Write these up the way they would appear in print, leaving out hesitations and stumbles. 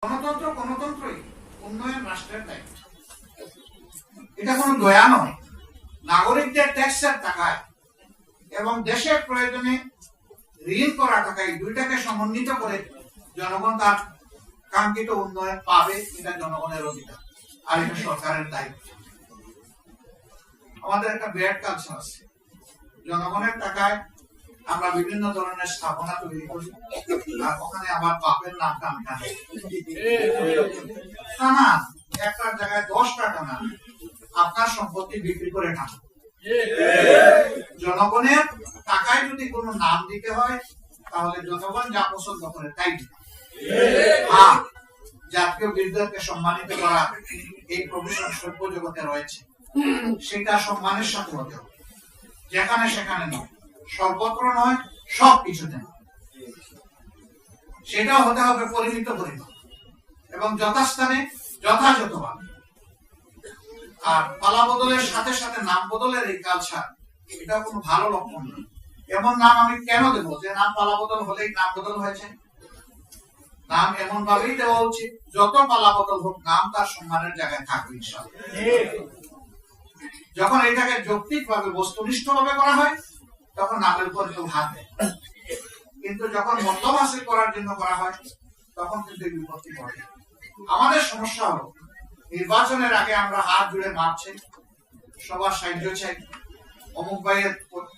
গণতন্ত্রই উন্নয়ন রাষ্ট্রের দায়িত্ব। এটা কোনো দয়া নয়। নাগরিকদের ট্যাক্সের টাকায় এবং দেশের প্রয়োজনে ঋণ করা টাকায় দুইটাকে সমন্বিত করে জনগণ তার কাঙ্ক্ষিত উন্নয়ন পাবে, এটা জনগণের অধিকার আর এটা সরকারের দায়িত্ব। আমাদের একটা ব্যাড কালচার আছে, জনগণের টাকায় আমরা বিভিন্ন ধরনের স্থাপনা তৈরি করি আর ওখানে আমার বাপের নামটা আমি টানি না, একটার জায়গায় 10টা টানা আপনার সম্পত্তি বিক্রি করে টানা। জনগণের টাকায় যদি কোনো নাম দিতে হয় তাহলে জনগণ যা পছন্দ করে তাই দিতে। জাতীয় বিরোধীকে সম্মানিত করা এই প্রফেশন সভ্য জগতে রয়েছে, সেটা সম্মানের সাথে হতে হবে, যেখানে সেখানে নয়, সর্বত্র নয়, সব কিছুতে নয়। সেটাও হতে হবে পরিমিত পরিমাণ এবং যথাস্থানে যথাযথভাবে। আর পালা বদলের সাথে সাথে নাম বদলের এই কালচার, এটা কোনো ভালো লক্ষণ নয়। এমন নাম আমি কেন দেবো যে নাম পালা বদল হলেই নাম বদল হয়েছে? নাম এমন ভাবেই দেওয়া উচিত যত পালা বদল হোক নাম তার সম্মানের জায়গায় থাকবে ইনশাআল্লাহ। যখন এটাকে যৌক্তিক ভাবে বস্তুনিষ্ঠ ভাবে করা হয় তখন নামের উপর কেউ হাত দেয়, কিন্তু যখন মতলব হাসিল করার জন্য করা হয় তখন কিন্তু বিপত্তি ঘটে। আমাদের সমস্যা হলো নির্বাচনের আগে আমরা হাত জুড়ে মারছি, সবার সাহায্য চাই, অমুক ভাইয়ের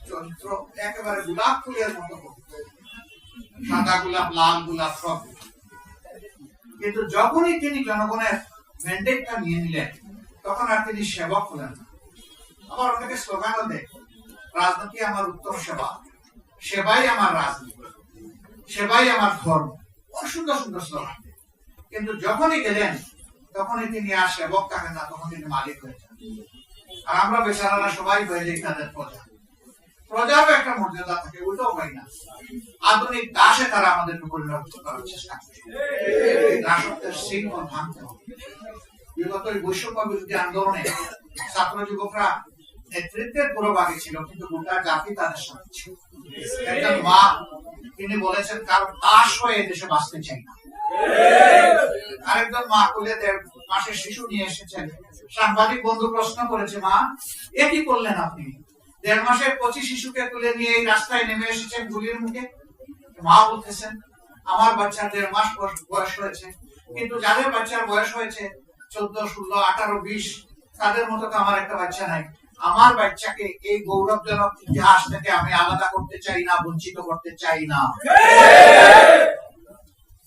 চরিত্র একেবারে গোলাপ ফুলের মতো, সাদা গোলাপ, লাল গোলাপ সব। কিন্তু যখনই তিনি জনগণের ম্যান্ডেটটা নিয়ে নিলেন তখন আর তিনি সেবক হলেন না। আবার অনেকে স্লোগানও দেয়, রাজনীতি আমার উত্তম সেবা, সেবাই আমার রাজনীতি, সেবাই আমার ধর্ম। সুন্দর সুন্দর স্লোগান। কিন্তু যখনই গেলেন তখনই তিনি আর সেবক থাকেন না, তখন তিনি মালিক হয়ে যান। আর আমরা বেচারারা সবাই হয়ে যাই তাদের প্রজা। প্রজারও একটা মর্যাদা থাকে, ওইটাও পাই না। আধুনিক দাসে তারা আমাদেরকে পরিণত করার চেষ্টা করছে। দাসত্বের শৃঙ্খল ভাঙতে হবে। বিগত বৈষম্য বিরোধী আন্দোলনে ছাত্র যুবকরা নেতৃত্বের পুরোভাগে ছিল, কিন্তু গোটা জাতি তাদের সাথে ছিল। একজন মা তিনি বলেছেন, কারণ দাস হয়ে দেশে বাঁচতে চাই না। আরেকজন মা কোলে 1.5 মাসের শিশু নিয়ে এসেছেন। সাংবাদিক বন্ধু প্রশ্ন করেছে, মা এ কি করলেন আপনি? 1.5 মাসের 25 শিশুকে তুলে নিয়ে এই রাস্তায় নেমে এসেছেন গুলির মুখে। মা বলতেছেন, আমার বাচ্চার 1.5 মাস বয়স হয়েছে, কিন্তু যাদের বাচ্চার বয়স হয়েছে 14, 16, 18, 20, তাদের মতো তো আমার একটা বাচ্চা নাই। আমার বাচ্চাকে এই গৌরবজনক ইতিহাস থেকে আমি আলাদা করতে চাই না, বঞ্চিত করতে চাই না।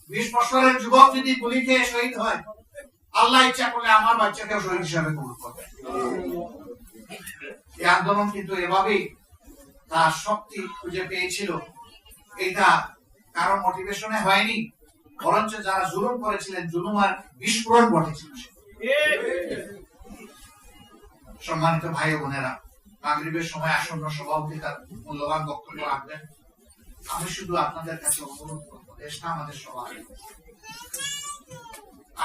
20 বছরের যুবক যদি গুলি খেয়ে শহীদ হয়, আল্লাহ ইচ্ছা করলে আমার বাচ্চাকে শহীদ হিসাবে কবুল করবে। এই আন্দোলন কিন্তু এভাবেই তার শক্তি খুঁজে পেয়েছিল। এটা কারো মোটিভেশনে হয়নি, বরঞ্চ যারা জুলুম করেছিলেন জুলুমের বিস্ফোরণ ঘটেছিল। সম্মানিত ভাই ও বোনেরা, মাগরিবের সময় আসন্ন সভাপতি তার মূল্যবান বক্তব্য রাখবেন। আমি শুধু আপনাদের কাছে অনুরোধ করব, দেশটা আমাদের সবাই,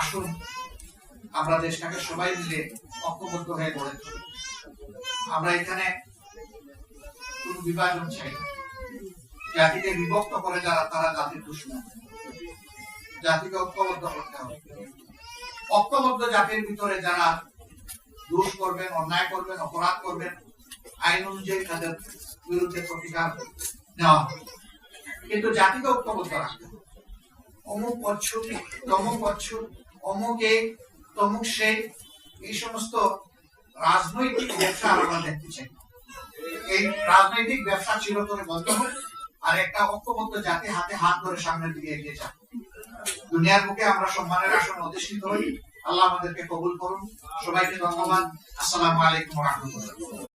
আসুন আমরা দেশটাকে সবাই মিলে ঐক্যবদ্ধ হয়ে গড়ে তুলি। আমরা এখানে কোন বিভাজন চাই না। জাতিকে বিভক্ত করে যারা, তারা জাতির দুশমন। জাতিকে ঐক্যবদ্ধ করতে হবে। ঐক্যবদ্ধ জাতির ভিতরে যারা দোষ করবেন, অন্যায় করবেন, অপরাধ করবেন, আইন অনুযায়ী তাদের বিরুদ্ধে প্রতিকার নেওয়া হবে। কিন্তু জাতিকে ঐক্যবদ্ধ রাখতে হবে। অমুক পচ্ছু, তমুক পচ্ছু, অমুক এই, তমুক সেই, এই সমস্ত রাজনৈতিক ব্যবসা আমরা দেখতে চাই। এই রাজনৈতিক ব্যবসা চিরতরে বন্ধ হোক, আর একটা ঐক্যবদ্ধ জাতি হাতে হাত ধরে সামনের দিকে এগিয়ে যাক। দুনিয়ার বুকে আমরা সম্মানের আসনে অধিষ্ঠিত হই। আল্লাহ আমাদেরকে কবুল করুন। সবাইকে ধন্যবাদ। আসসালামু আলাইকুম ওয়া রাহমাতুল্লাহ।